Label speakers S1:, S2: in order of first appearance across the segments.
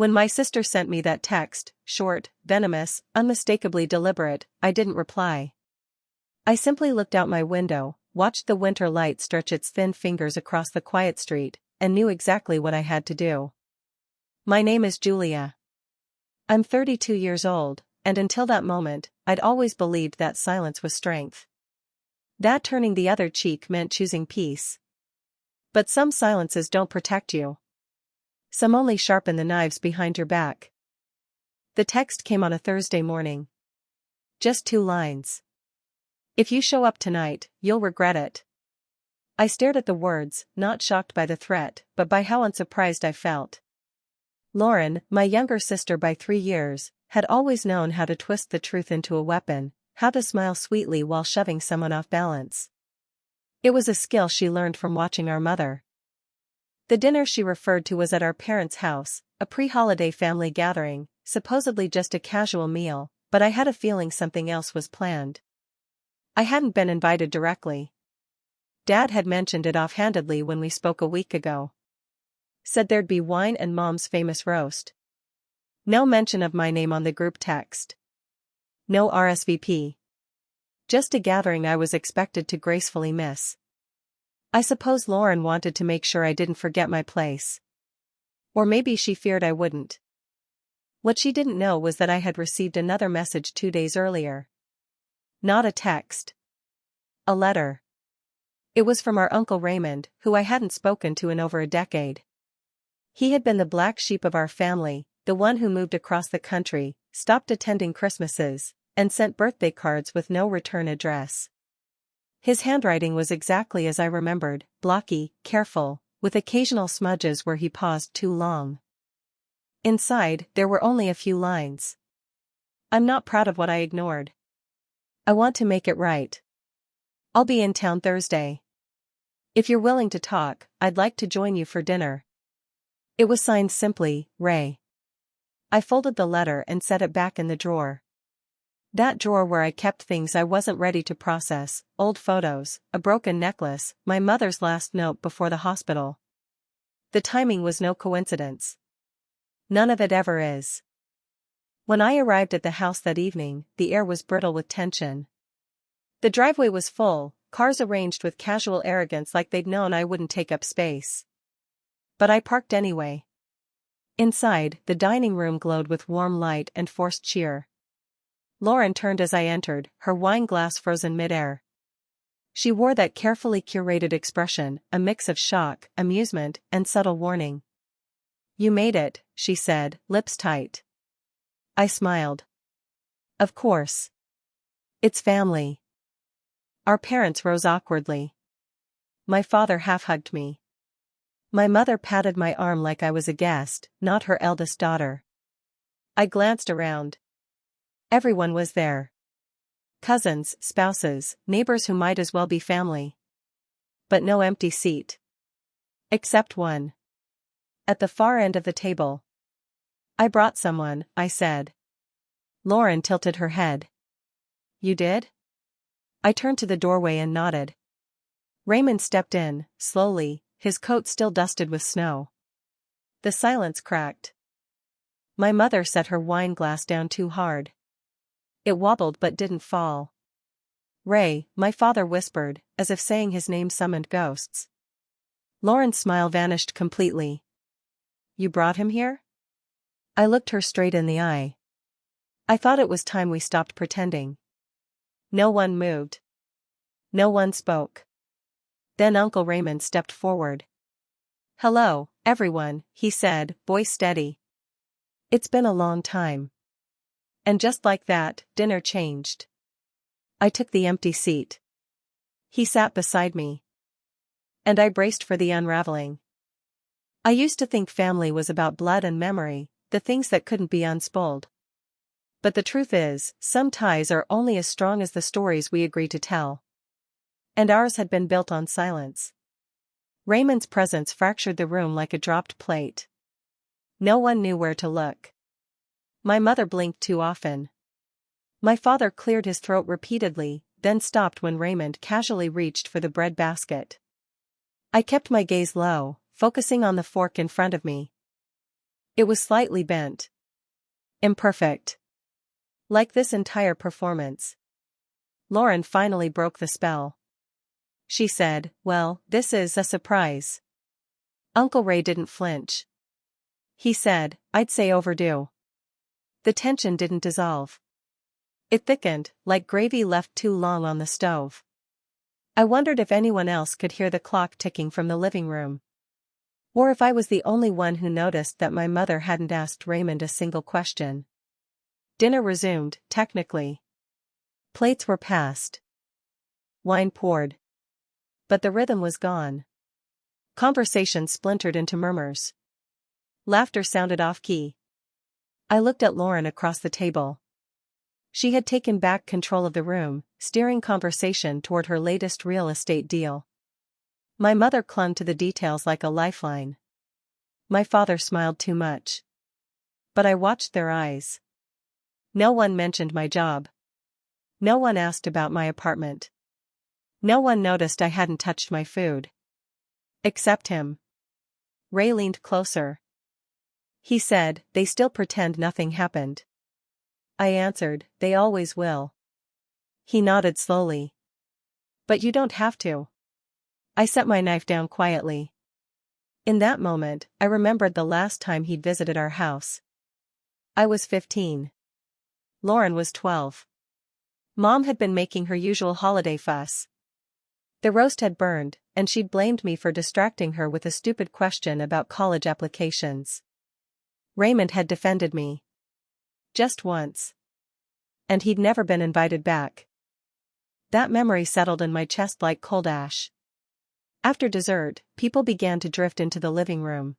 S1: When my sister sent me that text, short, venomous, unmistakably deliberate, I didn't reply. I simply looked out my window, watched the winter light stretch its thin fingers across the quiet street, and knew exactly what I had to do. My name is Julia. I'm 32 years old, and until that moment, I'd always believed that silence was strength. That turning the other cheek meant choosing peace. But some silences don't protect you. Some only sharpen the knives behind your back. The text came on a Thursday morning. Just 2 lines. If you show up tonight, you'll regret it. I stared at the words, not shocked by the threat, but by how unsurprised I felt. Lauren, my younger sister by 3 years, had always known how to twist the truth into a weapon, how to smile sweetly while shoving someone off balance. It was a skill she learned from watching our mother. The dinner she referred to was at our parents' house, a pre-holiday family gathering, supposedly just a casual meal, but I had a feeling something else was planned. I hadn't been invited directly. Dad had mentioned it offhandedly when we spoke a week ago. Said there'd be wine and Mom's famous roast. No mention of my name on the group text. No RSVP. Just a gathering I was expected to gracefully miss. I suppose Lauren wanted to make sure I didn't forget my place. Or maybe she feared I wouldn't. What she didn't know was that I had received another message 2 days earlier. Not a text. A letter. It was from our Uncle Raymond, who I hadn't spoken to in over a decade. He had been the black sheep of our family, the one who moved across the country, stopped attending Christmases, and sent birthday cards with no return address. His handwriting was exactly as I remembered, blocky, careful, with occasional smudges where he paused too long. Inside, there were only a few lines. I'm not proud of what I ignored. I want to make it right. I'll be in town Thursday. If you're willing to talk, I'd like to join you for dinner. It was signed simply, Ray. I folded the letter and set it back in the drawer. That drawer where I kept things I wasn't ready to process, old photos, a broken necklace, my mother's last note before the hospital. The timing was no coincidence. None of it ever is. When I arrived at the house that evening, the air was brittle with tension. The driveway was full, cars arranged with casual arrogance like they'd known I wouldn't take up space. But I parked anyway. Inside, the dining room glowed with warm light and forced cheer. Lauren turned as I entered, her wine glass frozen midair. She wore that carefully curated expression, a mix of shock, amusement, and subtle warning. You made it, she said, lips tight. I smiled. Of course. It's family. Our parents rose awkwardly. My father half-hugged me. My mother patted my arm like I was a guest, not her eldest daughter. I glanced around. Everyone was there. Cousins, spouses, neighbors who might as well be family. But no empty seat. Except one. At the far end of the table. I brought someone, I said. Lauren tilted her head. You did? I turned to the doorway and nodded. Raymond stepped in, slowly, his coat still dusted with snow. The silence cracked. My mother set her wine glass down too hard. It wobbled but didn't fall. Ray, my father whispered, as if saying his name summoned ghosts. Lauren's smile vanished completely. You brought him here? I looked her straight in the eye. I thought it was time we stopped pretending. No one moved. No one spoke. Then Uncle Raymond stepped forward. Hello, everyone, he said, voice steady. It's been a long time. And just like that, dinner changed. I took the empty seat. He sat beside me. And I braced for the unraveling. I used to think family was about blood and memory, the things that couldn't be unspooled. But the truth is, some ties are only as strong as the stories we agree to tell. And ours had been built on silence. Raymond's presence fractured the room like a dropped plate. No one knew where to look. My mother blinked too often. My father cleared his throat repeatedly, then stopped when Raymond casually reached for the bread basket. I kept my gaze low, focusing on the fork in front of me. It was slightly bent. Imperfect. Like this entire performance. Lauren finally broke the spell. She said, "Well, this is a surprise." Uncle Ray didn't flinch. He said, "I'd say overdue." The tension didn't dissolve. It thickened, like gravy left too long on the stove. I wondered if anyone else could hear the clock ticking from the living room. Or if I was the only one who noticed that my mother hadn't asked Raymond a single question. Dinner resumed, technically. Plates were passed. Wine poured. But the rhythm was gone. Conversation splintered into murmurs. Laughter sounded off-key. I looked at Lauren across the table. She had taken back control of the room, steering conversation toward her latest real estate deal. My mother clung to the details like a lifeline. My father smiled too much. But I watched their eyes. No one mentioned my job. No one asked about my apartment. No one noticed I hadn't touched my food. Except him. Ray leaned closer. He said, "They still pretend nothing happened." I answered, "They always will." He nodded slowly. "But you don't have to." I set my knife down quietly. In that moment, I remembered the last time he'd visited our house. I was 15. Lauren was 12. Mom had been making her usual holiday fuss. The roast had burned, and she'd blamed me for distracting her with a stupid question about college applications. Raymond had defended me. Just once. And he'd never been invited back. That memory settled in my chest like cold ash. After dessert, people began to drift into the living room.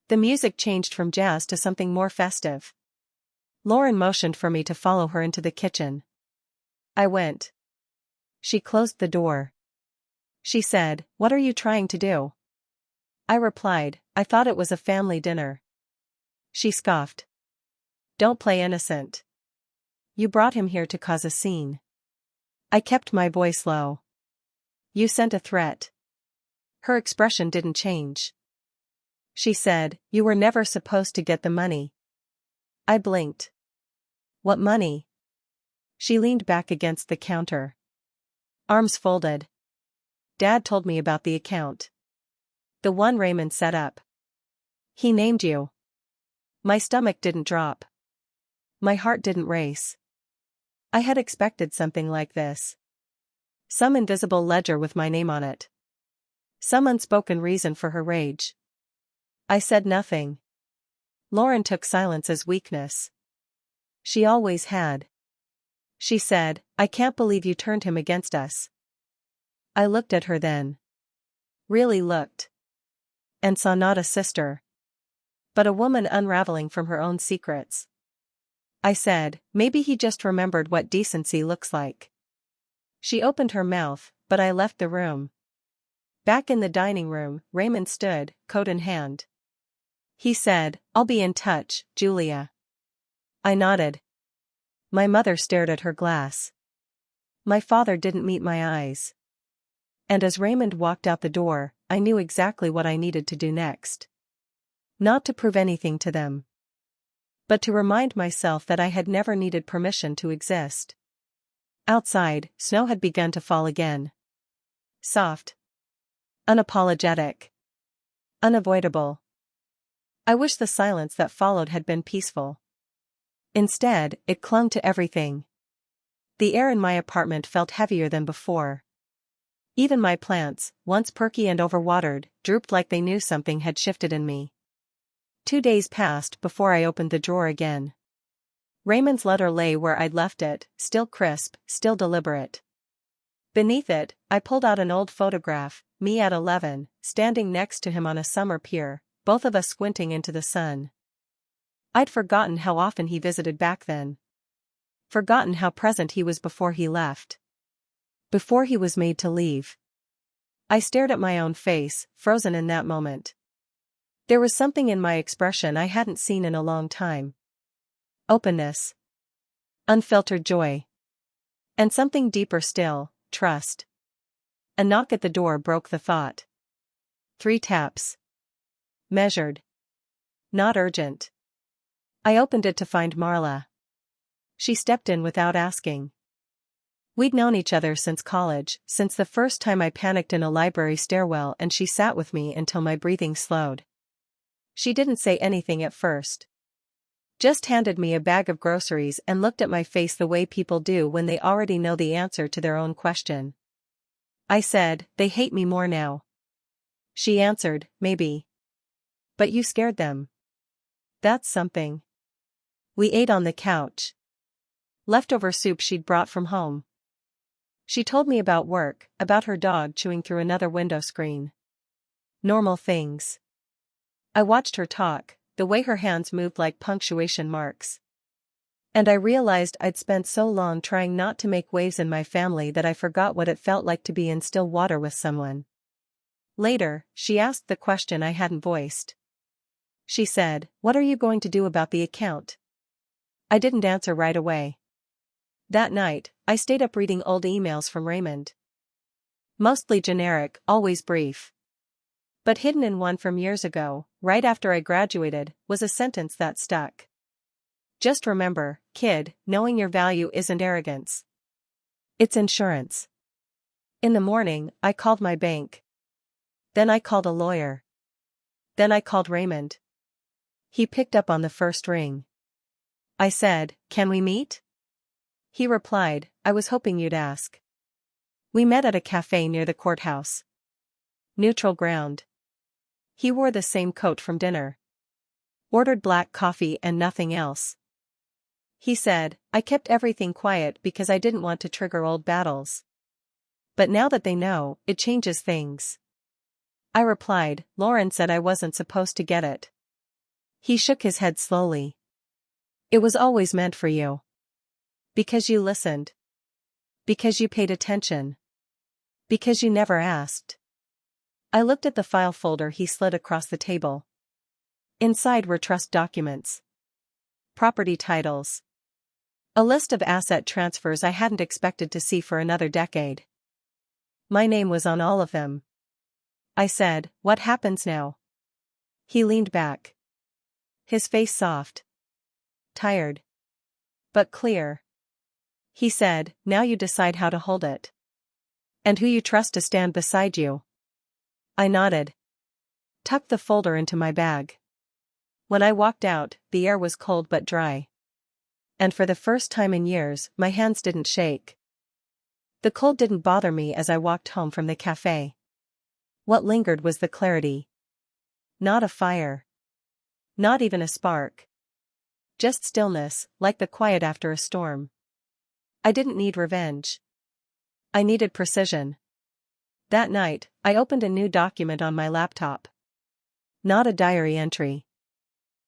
S1: The music changed from jazz to something more festive. Lauren motioned for me to follow her into the kitchen. I went. She closed the door. She said, "What are you trying to do?" I replied, "I thought it was a family dinner." She scoffed. "Don't play innocent. You brought him here to cause a scene." I kept my voice low. "You sent a threat." Her expression didn't change. She said, "You were never supposed to get the money." I blinked. "What money?" She leaned back against the counter. Arms folded. "Dad told me about the account. The one Raymond set up. He named you." My stomach didn't drop. My heart didn't race. I had expected something like this. Some invisible ledger with my name on it. Some unspoken reason for her rage. I said nothing. Lauren took silence as weakness. She always had. She said, "I can't believe you turned him against us." I looked at her then. Really looked. And saw not a sister. But a woman unraveling from her own secrets. I said, "Maybe he just remembered what decency looks like." She opened her mouth, but I left the room. Back in the dining room, Raymond stood, coat in hand. He said, "I'll be in touch, Julia." I nodded. My mother stared at her glass. My father didn't meet my eyes. And as Raymond walked out the door, I knew exactly what I needed to do next. Not to prove anything to them. But to remind myself that I had never needed permission to exist. Outside, snow had begun to fall again. Soft. Unapologetic. Unavoidable. I wish the silence that followed had been peaceful. Instead, it clung to everything. The air in my apartment felt heavier than before. Even my plants, once perky and overwatered, drooped like they knew something had shifted in me. 2 days passed before I opened the drawer again. Raymond's letter lay where I'd left it, still crisp, still deliberate. Beneath it, I pulled out an old photograph, me at 11, standing next to him on a summer pier, both of us squinting into the sun. I'd forgotten how often he visited back then. Forgotten how present he was before he left. Before he was made to leave. I stared at my own face, frozen in that moment. There was something in my expression I hadn't seen in a long time. Openness. Unfiltered joy. And something deeper still, trust. A knock at the door broke the thought. 3 taps. Measured. Not urgent. I opened it to find Marla. She stepped in without asking. We'd known each other since college, since the first time I panicked in a library stairwell, and she sat with me until my breathing slowed. She didn't say anything at first. Just handed me a bag of groceries and looked at my face the way people do when they already know the answer to their own question. I said, "They hate me more now." She answered, "Maybe. But you scared them. That's something." We ate on the couch. Leftover soup she'd brought from home. She told me about work, about her dog chewing through another window screen. Normal things. I watched her talk, the way her hands moved like punctuation marks. And I realized I'd spent so long trying not to make waves in my family that I forgot what it felt like to be in still water with someone. Later, she asked the question I hadn't voiced. She said, "What are you going to do about the account?" I didn't answer right away. That night, I stayed up reading old emails from Raymond. Mostly generic, always brief. But hidden in one from years ago, right after I graduated, was a sentence that stuck. "Just remember, kid, knowing your value isn't arrogance. It's insurance." In the morning, I called my bank. Then I called a lawyer. Then I called Raymond. He picked up on the first ring. I said, "Can we meet?" He replied, "I was hoping you'd ask." We met at a cafe near the courthouse. Neutral ground. He wore the same coat from dinner. Ordered black coffee and nothing else. He said, "I kept everything quiet because I didn't want to trigger old battles. But now that they know, it changes things." I replied, "Lauren said I wasn't supposed to get it." He shook his head slowly. "It was always meant for you. Because you listened. Because you paid attention. Because you never asked." I looked at the file folder he slid across the table. Inside were trust documents. Property titles. A list of asset transfers I hadn't expected to see for another decade. My name was on all of them. I said, "What happens now?" He leaned back. His face soft. Tired. But clear. He said, "Now you decide how to hold it. And who you trust to stand beside you." I nodded. Tucked the folder into my bag. When I walked out, the air was cold but dry. And for the first time in years, my hands didn't shake. The cold didn't bother me as I walked home from the cafe. What lingered was the clarity. Not a fire. Not even a spark. Just stillness, like the quiet after a storm. I didn't need revenge. I needed precision. That night, I opened a new document on my laptop. Not a diary entry.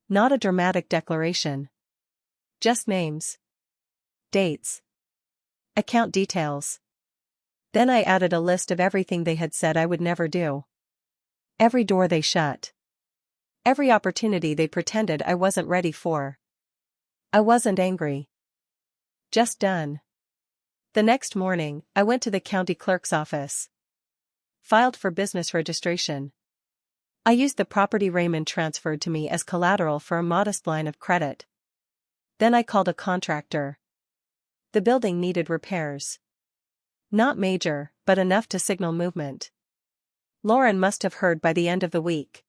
S1: Not a dramatic declaration. Just names. Dates. Account details. Then I added a list of everything they had said I would never do. Every door they shut. Every opportunity they pretended I wasn't ready for. I wasn't angry. Just done. The next morning, I went to the county clerk's office. Filed for business registration. I used the property Raymond transferred to me as collateral for a modest line of credit. Then I called a contractor. The building needed repairs. Not major, but enough to signal movement. Lauren must have heard by the end of the week.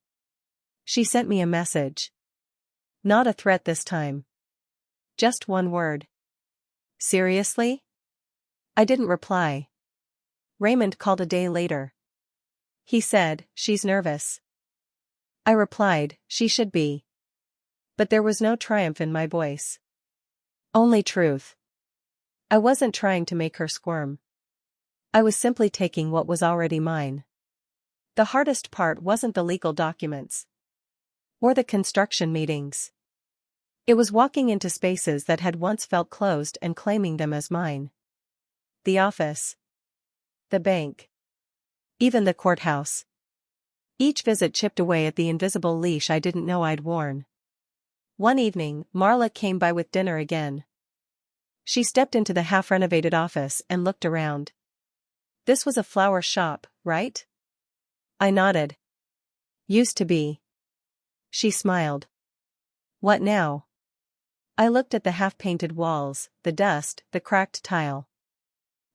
S1: She sent me a message. Not a threat this time. Just one word. "Seriously?" I didn't reply. Raymond called a day later. He said, "She's nervous." I replied, "She should be." But there was no triumph in my voice. Only truth. I wasn't trying to make her squirm. I was simply taking what was already mine. The hardest part wasn't the legal documents. Or the construction meetings. It was walking into spaces that had once felt closed and claiming them as mine. The office. The bank. Even the courthouse. Each visit chipped away at the invisible leash I didn't know I'd worn. One evening, Marla came by with dinner again. She stepped into the half-renovated office and looked around. "This was a flower shop, right?" I nodded. "Used to be." She smiled. What now? I looked at the half-painted walls, the dust, the cracked tile.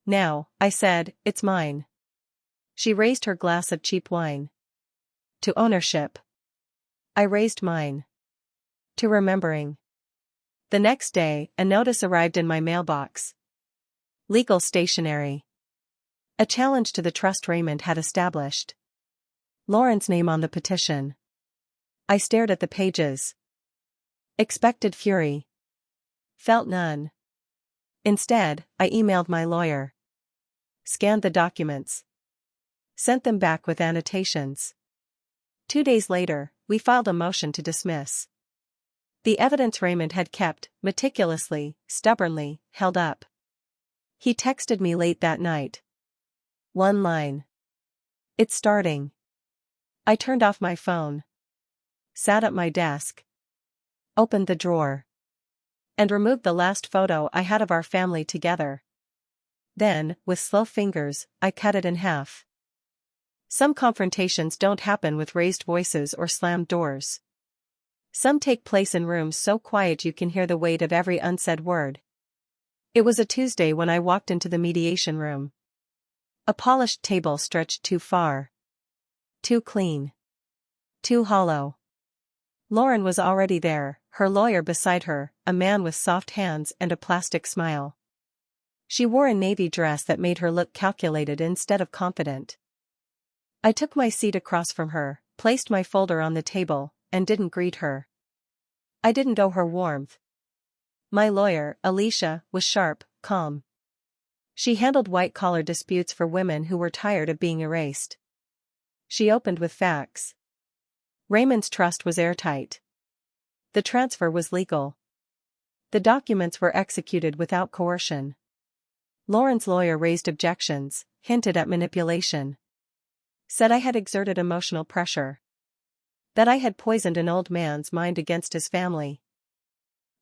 S1: Now, I said, it's mine. She raised her glass of cheap wine. To ownership. I raised mine. To remembering. The next day, a notice arrived in my mailbox. Legal stationery. A challenge to the trust Raymond had established. Lauren's name on the petition. I stared at the pages. Expected fury. Felt none. Instead, I emailed my lawyer. Scanned the documents. Sent them back with annotations. 2 days later, we filed a motion to dismiss. The evidence Raymond had kept, meticulously, stubbornly, held up. He texted me late that night. One line. It's starting. I turned off my phone. Sat at my desk. Opened the drawer. And removed the last photo I had of our family together. Then, with slow fingers, I cut it in half. Some confrontations don't happen with raised voices or slammed doors. Some take place in rooms so quiet you can hear the weight of every unsaid word. It was a Tuesday when I walked into the mediation room. A polished table stretched too far. Too clean. Too hollow. Lauren was already there, her lawyer beside her, a man with soft hands and a plastic smile. She wore a navy dress that made her look calculated instead of confident. I took my seat across from her, placed my folder on the table, and didn't greet her. I didn't owe her warmth. My lawyer, Alicia, was sharp, calm. She handled white-collar disputes for women who were tired of being erased. She opened with facts. Raymond's trust was airtight. The transfer was legal. The documents were executed without coercion. Lauren's lawyer raised objections, hinted at manipulation. Said I had exerted emotional pressure. That I had poisoned an old man's mind against his family.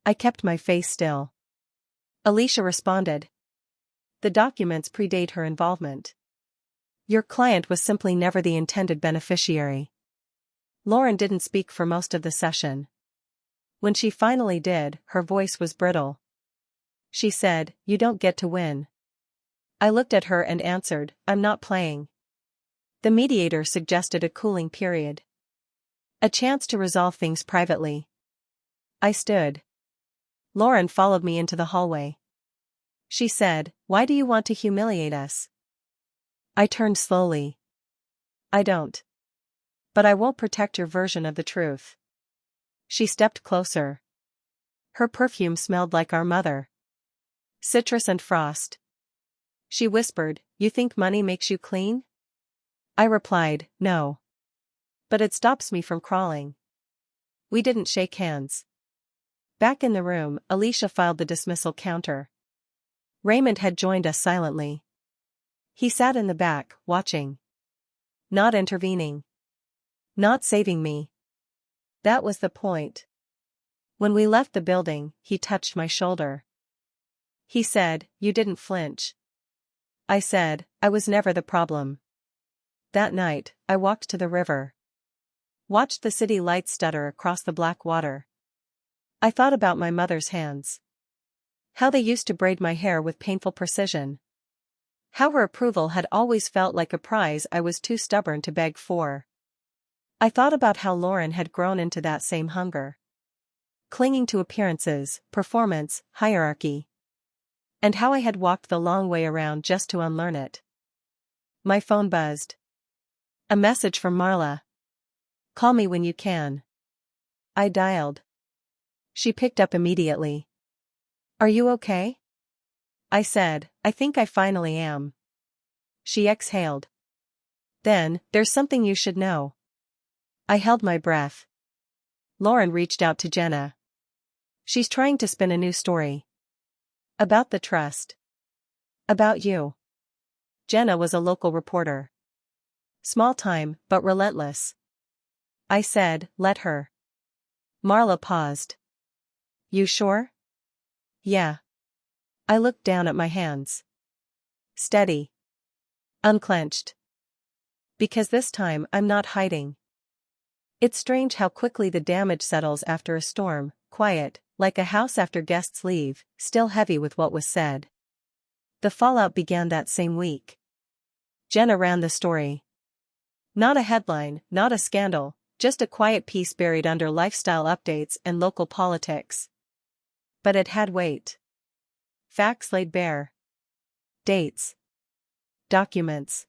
S1: I kept my face still. Alicia responded. The documents predate her involvement. Your client was simply never the intended beneficiary. Lauren didn't speak for most of the session. When she finally did, her voice was brittle. She said, "You don't get to win." I looked at her and answered, "I'm not playing." The mediator suggested a cooling period. A chance to resolve things privately. I stood. Lauren followed me into the hallway. She said, "Why do you want to humiliate us?" I turned slowly. I don't. But I won't protect your version of the truth. She stepped closer. Her perfume smelled like our mother. Citrus and frost. She whispered, "You think money makes you clean?" I replied, "No. But it stops me from crawling." We didn't shake hands. Back in the room, Alicia filed the dismissal counter. Raymond had joined us silently. He sat in the back, watching. Not intervening. Not saving me. That was the point. When we left the building, he touched my shoulder. He said, "You didn't flinch." I said, "I was never the problem." That night, I walked to the river. Watched the city lights stutter across the black water. I thought about my mother's hands. How they used to braid my hair with painful precision. How her approval had always felt like a prize I was too stubborn to beg for. I thought about how Lauren had grown into that same hunger. Clinging to appearances, performance, hierarchy. And how I had walked the long way around just to unlearn it. My phone buzzed. A message from Marla. "Call me when you can." I dialed. She picked up immediately. "Are you okay?" I said, "I think I finally am." She exhaled. "Then, there's something you should know." I held my breath. Lauren reached out to Jenna. She's trying to spin a new story. About the trust. About you. Jenna was a local reporter. Small time, but relentless. I said, "Let her." Marla paused. "You sure?" "Yeah." I looked down at my hands. Steady. Unclenched. Because this time I'm not hiding. It's strange how quickly the damage settles after a storm, quiet, like a house after guests leave, still heavy with what was said. The fallout began that same week. Jenna ran the story. Not a headline, not a scandal, just a quiet piece buried under lifestyle updates and local politics. But it had weight. Facts laid bare. Dates. Documents.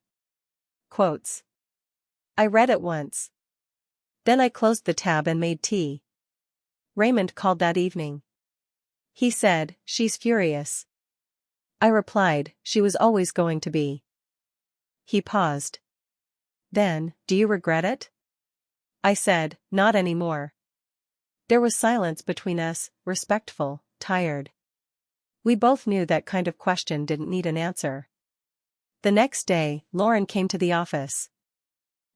S1: Quotes. I read it once. Then I closed the tab and made tea. Raymond called that evening. He said, "She's furious." I replied, "She was always going to be." He paused. Then, "Do you regret it?" I said, "Not anymore." There was silence between us, respectful, tired. We both knew that kind of question didn't need an answer. The next day, Lauren came to the office.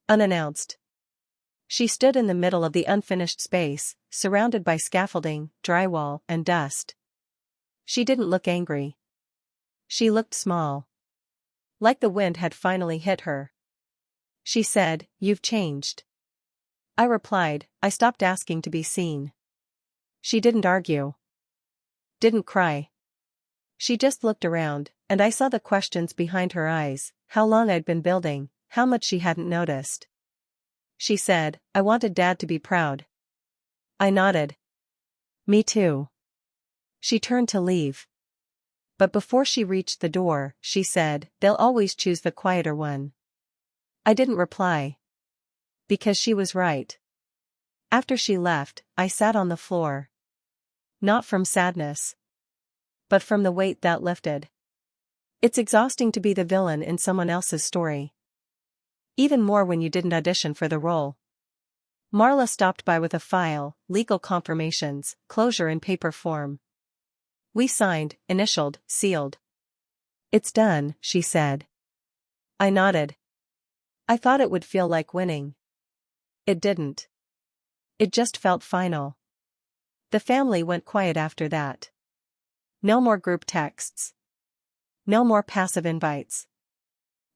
S1: Unannounced. She stood in the middle of the unfinished space, surrounded by scaffolding, drywall, and dust. She didn't look angry. She looked small. Like the wind had finally hit her. She said, "You've changed." I replied, "I stopped asking to be seen." She didn't argue. Didn't cry. She just looked around, and I saw the questions behind her eyes, how long I'd been building, how much she hadn't noticed. She said, "I wanted Dad to be proud." I nodded. Me too. She turned to leave. But before she reached the door, she said, "They'll always choose the quieter one." I didn't reply. Because she was right. After she left, I sat on the floor. Not from sadness. But from the weight that lifted. It's exhausting to be the villain in someone else's story. Even more when you didn't audition for the role. Marla stopped by with a file, legal confirmations, closure in paper form. We signed, initialed, sealed. "It's done," she said. I nodded. I thought it would feel like winning. It didn't. It just felt final. The family went quiet after that. No more group texts. No more passive invites.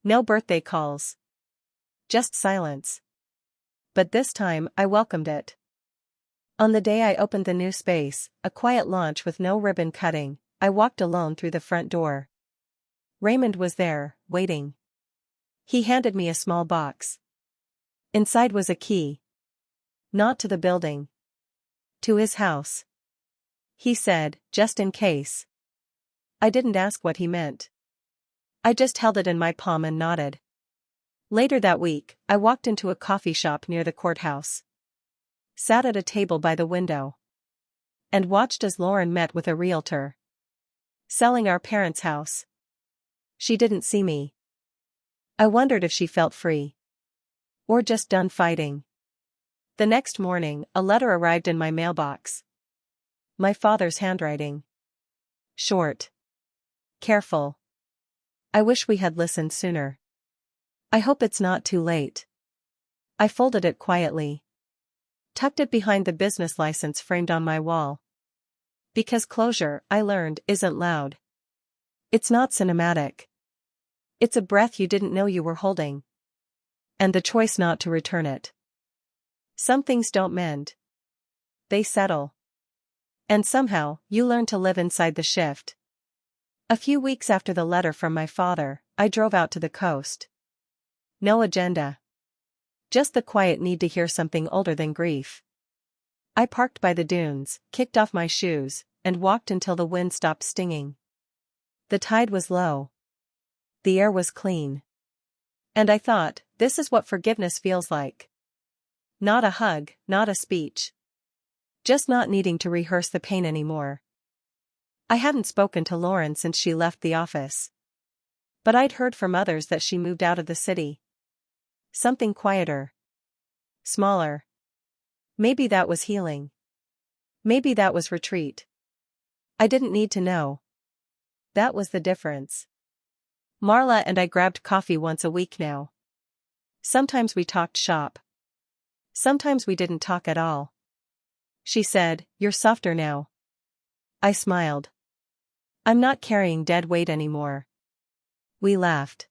S1: No birthday calls. Just silence. But this time, I welcomed it. On the day I opened the new space, a quiet launch with no ribbon cutting, I walked alone through the front door. Raymond was there, waiting. He handed me a small box. Inside was a key. Not to the building. To his house. He said, "Just in case." I didn't ask what he meant. I just held it in my palm and nodded. Later that week, I walked into a coffee shop near the courthouse. Sat at a table by the window. And watched as Lauren met with a realtor. Selling our parents' house. She didn't see me. I wondered if she felt free. Or just done fighting. The next morning, a letter arrived in my mailbox. My father's handwriting. Short. Careful. I wish we had listened sooner. I hope it's not too late. I folded it quietly. Tucked it behind the business license framed on my wall. Because closure, I learned, isn't loud. It's not cinematic. It's a breath you didn't know you were holding. And the choice not to return it. Some things don't mend. They settle. And somehow, you learn to live inside the shift. A few weeks after the letter from my father, I drove out to the coast. No agenda. Just the quiet need to hear something older than grief. I parked by the dunes, kicked off my shoes, and walked until the wind stopped stinging. The tide was low. The air was clean. And I thought, this is what forgiveness feels like. Not a hug, not a speech. Just not needing to rehearse the pain anymore. I hadn't spoken to Lauren since she left the office. But I'd heard from others that she moved out of the city. Something quieter. Smaller. Maybe that was healing. Maybe that was retreat. I didn't need to know. That was the difference. Marla and I grabbed coffee once a week now. Sometimes we talked shop. Sometimes we didn't talk at all. She said, "You're softer now." I smiled. I'm not carrying dead weight anymore. We laughed.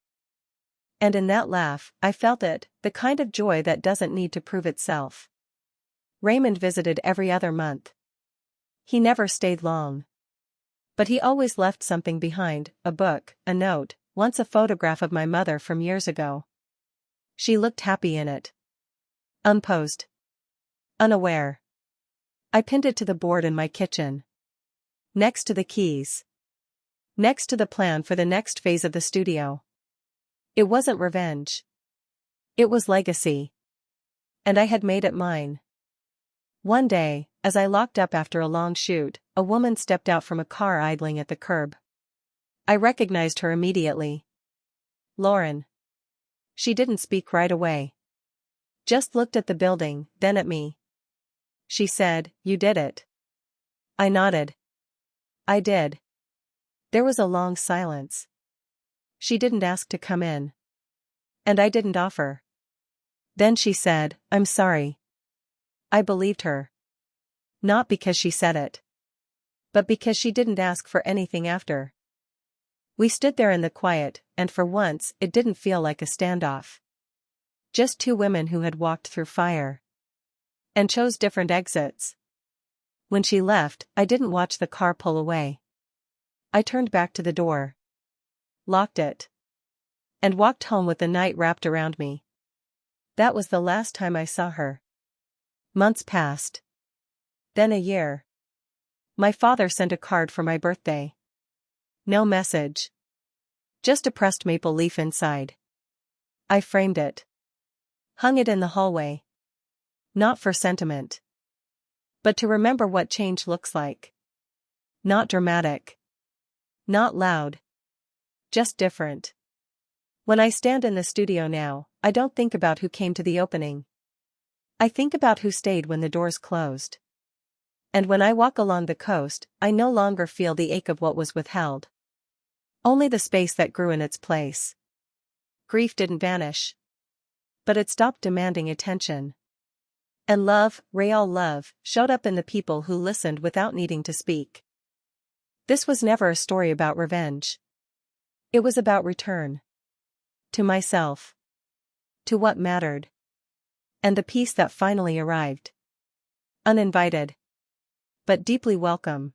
S1: And in that laugh, I felt it, the kind of joy that doesn't need to prove itself. Raymond visited every other month. He never stayed long. But he always left something behind, a book, a note, once a photograph of my mother from years ago. She looked happy in it. Unposed. Unaware. I pinned it to the board in my kitchen. Next to the keys. Next to the plan for the next phase of the studio. It wasn't revenge. It was legacy. And I had made it mine. One day, as I locked up after a long shoot, a woman stepped out from a car idling at the curb. I recognized her immediately. Lauren. She didn't speak right away. Just looked at the building, then at me. She said, "You did it." I nodded. I did. There was a long silence. She didn't ask to come in. And I didn't offer. Then she said, "I'm sorry." I believed her. Not because she said it. But because she didn't ask for anything after. We stood there in the quiet, and for once it didn't feel like a standoff. Just two women who had walked through fire. And chose different exits. When she left, I didn't watch the car pull away. I turned back to the door. Locked it. And walked home with the night wrapped around me. That was the last time I saw her. Months passed. Then a year. My father sent a card for my birthday. No message. Just a pressed maple leaf inside. I framed it. Hung it in the hallway. Not for sentiment. But to remember what change looks like. Not dramatic. Not loud. Just different. When I stand in the studio now, I don't think about who came to the opening. I think about who stayed when the doors closed. And when I walk along the coast, I no longer feel the ache of what was withheld. Only the space that grew in its place. Grief didn't vanish. But it stopped demanding attention. And love, real love, showed up in the people who listened without needing to speak. This was never a story about revenge. It was about return. To myself. To what mattered. And the peace that finally arrived. Uninvited. But deeply welcome.